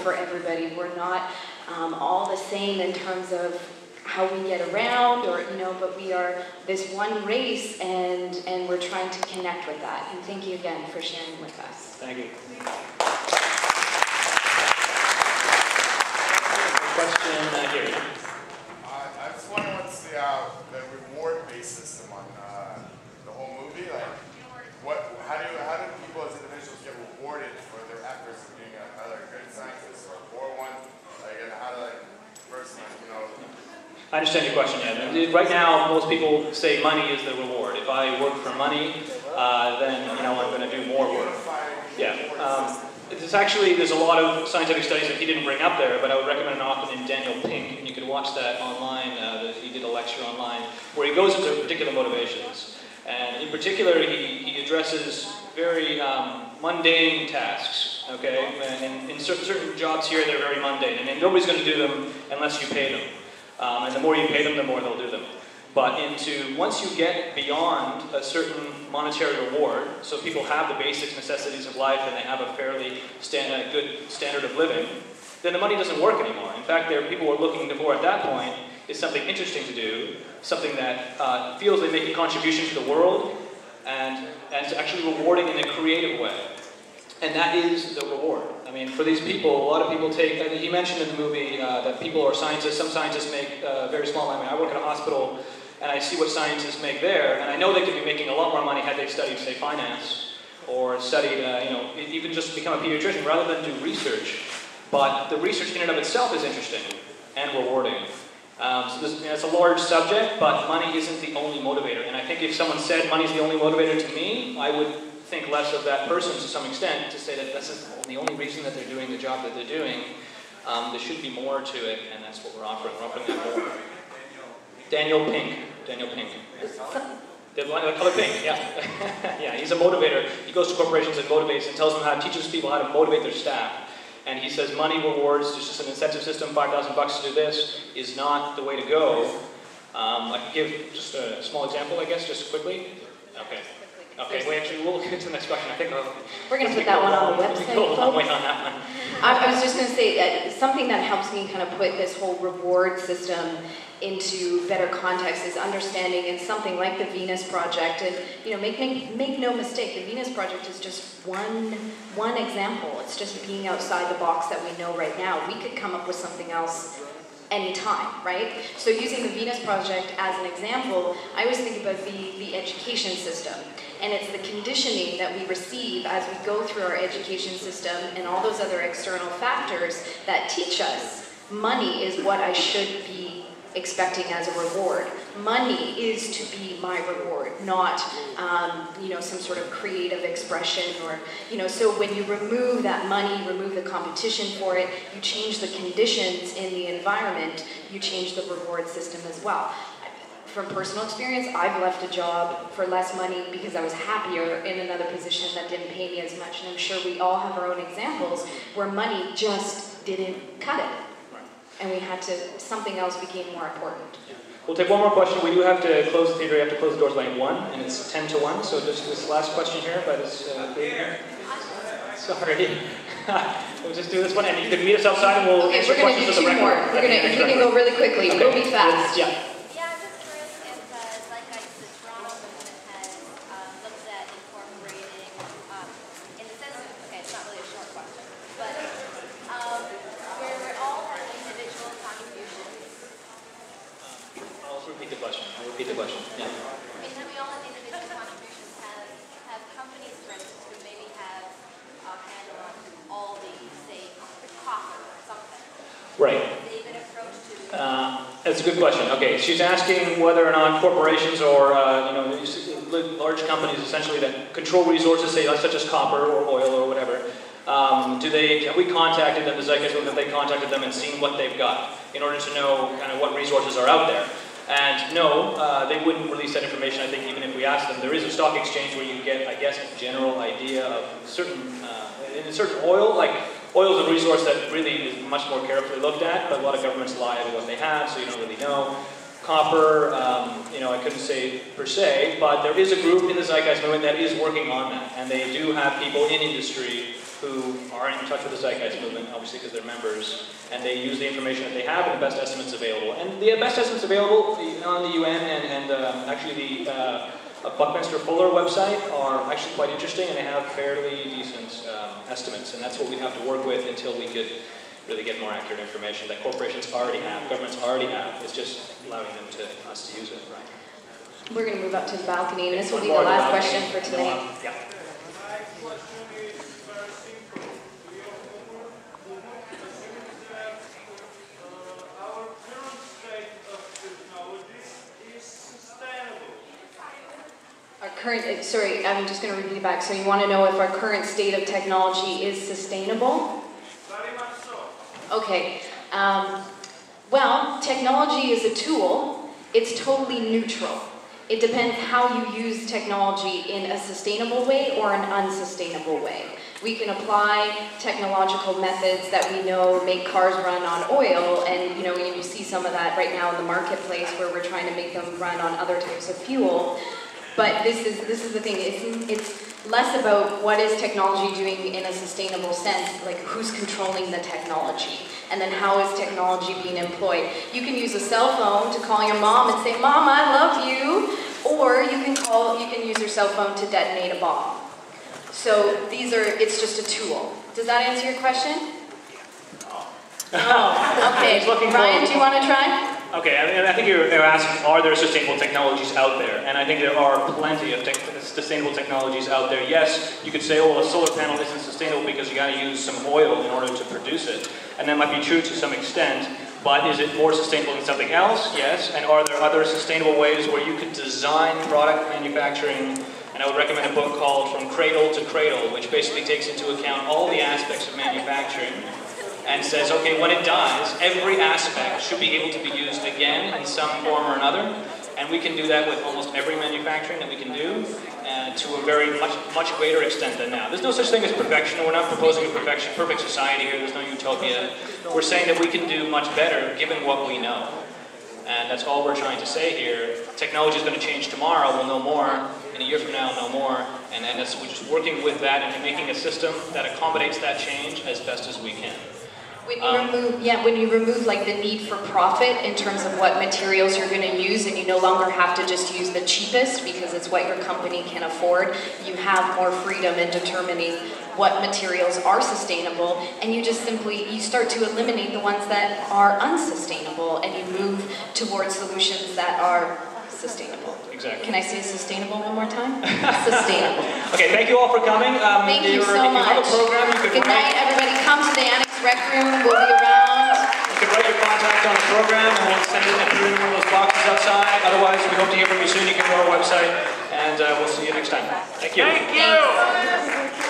for everybody. We're not all the same in terms of how we get around, or but we are this one race, and we're trying to connect with that. And thank you again for sharing with us. Thank you. Question here. I just wonder what's the reward-based system on the whole movie. Like, how do people as individuals get rewarded for their efforts of being either a good scientist or a poor one? Like, and how do personally, I understand your question, yeah. Right now, most people say money is the reward. If I work for money, then I'm going to do more work. Yeah. There's a lot of scientific studies that he didn't bring up there, but I would recommend an author named Daniel Pink, and you can watch that online. He did a lecture online where he goes into particular motivations. And in particular, he addresses very mundane tasks, okay? And in certain jobs here, they're very mundane, and nobody's going to do them unless you pay them. And the more you pay them, the more they'll do them. But once you get beyond a certain monetary reward, so people have the basic necessities of life and they have a fairly good standard of living, then the money doesn't work anymore. In fact, people are looking for at that point is something interesting to do, something that feels they make a contribution to the world, and it's actually rewarding in a creative way. And that is the reward. I mean, for these people, a lot of people he mentioned in the movie that people are scientists. Some scientists make very small money. I work at a hospital, and I see what scientists make there, and I know they could be making a lot more money had they studied, say, finance, or studied, even just become a pediatrician, rather than do research. But the research in and of itself is interesting and rewarding. It's a large subject, but money isn't the only motivator. And I think if someone said money is the only motivator to me, I would think less of that person to some extent, to say that this is the only reason that they're doing the job that they're doing. There should be more to it, and that's what we're offering. We're offering that more. Daniel Pink. The color pink, yeah. Yeah, he's a motivator. He goes to corporations and motivates and tells them teaches people how to motivate their staff. And he says money rewards, just an incentive system, $5,000 to do this, is not the way to go. I can give just a small example, I guess, just quickly. Okay, we'll get to the next question. I think we're going to put that one on the website. I'll wait on that one. I was just going to say something that helps me kind of put this whole reward system into better context is understanding in something like the Venus Project. And make no mistake, the Venus Project is just one example. It's just being outside the box that we know right now. We could come up with something else anytime, right? So using the Venus Project as an example, I always think about the education system. And it's the conditioning that we receive as we go through our education system and all those other external factors that teach us money is what I should be expecting as a reward. Money is to be my reward, not some sort of creative expression, or so when you remove that money, remove the competition for it, you change the conditions in the environment, you change the reward system as well. From personal experience, I've left a job for less money because I was happier in another position that didn't pay me as much, and I'm sure we all have our own examples where money just didn't cut it. And we had to, something else became more important. We'll take one more question. We do have to close the theater. We have to close the doors by 1, and it's 10 to 1. So just this last question here by this lady here. Sorry. We'll just do this one, and you can meet us outside, and we'll answer questions at the record. We're going to, if we can go really quickly, okay. We'll be fast. Yeah. I'll repeat the question. Yeah. I mean, we all have individual contributions. Have companies, for instance, who maybe have a handle on all the, say, copper or something? Right. They've been approached to. That's a good question. Okay, she's asking whether or not corporations or large companies essentially that control resources, say such as copper or oil or whatever. Have we contacted them? The ZIII, have they contacted them and seen what they've got in order to know kind of what resources are out there? And no, they wouldn't release that information, I think, even if we asked them. There is a stock exchange where you get, I guess, a general idea of certain oil. Like, oil is a resource that really is much more carefully looked at, but a lot of governments lie about what they have, so you don't really know. Copper, I couldn't say per se, but there is a group in the Zeitgeist movement that is working on that, and they do have people in industry who are in touch with the Zeitgeist movement, obviously because they're members, and they use the information that they have and the best estimates available. And the best estimates available on the UN and actually the Buckminster Fuller website are actually quite interesting, and they have fairly decent estimates, and that's what we have to work with until we could really get more accurate information that corporations already have, governments already have. It's just allowing them us to use it, right? We're going to move up to the balcony, and this will be the last question for tonight. Yeah. My question is very simple. We our current state of technology is sustainable. Our current, sorry, I'm just going to repeat it back. So you want to know if our current state of technology is sustainable? Very much so. Okay. Well, technology is a tool. It's totally neutral. It depends how you use technology in a sustainable way or an unsustainable way. We can apply technological methods that we know make cars run on oil, and you see some of that right now in the marketplace where we're trying to make them run on other types of fuel. But this is the thing. It's less about what is technology doing in a sustainable sense, like who's controlling the technology, and then how is technology being employed. You can use a cell phone to call your mom and say, "Mom, I love you," or you can use your cell phone to detonate a bomb. So it's just a tool. Does that answer your question? Oh, okay. Ryan, do you want to try? Okay, I think you're asking, are there sustainable technologies out there? And I think there are plenty of sustainable technologies out there. Yes, you could say, oh, a solar panel isn't sustainable because you got to use some oil in order to produce it. And that might be true to some extent, but is it more sustainable than something else? Yes. And are there other sustainable ways where you could design product manufacturing? And I would recommend a book called From Cradle to Cradle, which basically takes into account all the aspects of manufacturing and says, okay, when it dies, every aspect should be able to be used again in some form or another. And we can do that with almost every manufacturing that we can do, to a very much greater extent than now. There's no such thing as perfection. We're not proposing a perfect society here. There's no utopia. We're saying that we can do much better given what we know. And that's all we're trying to say here. Technology is going to change tomorrow. We'll know more. In a year from now, know more. And we're just working with that and making a system that accommodates that change as best as we can. When you remove like the need for profit in terms of what materials you're going to use, and you no longer have to just use the cheapest because it's what your company can afford, you have more freedom in determining what materials are sustainable, and you start to eliminate the ones that are unsustainable, and you move towards solutions that are sustainable. Exactly. Can I say sustainable one more time? Sustainable. Okay, thank you all for coming. Thank you so much. If you have a program, you can Good night, everybody. Come to the Annex Rec Room. We'll be around. You can write your contact on the program, and we'll send it through one of those boxes outside. Otherwise, we hope to hear from you soon. You can go to our website, and we'll see you next time. Thank you. Thank you.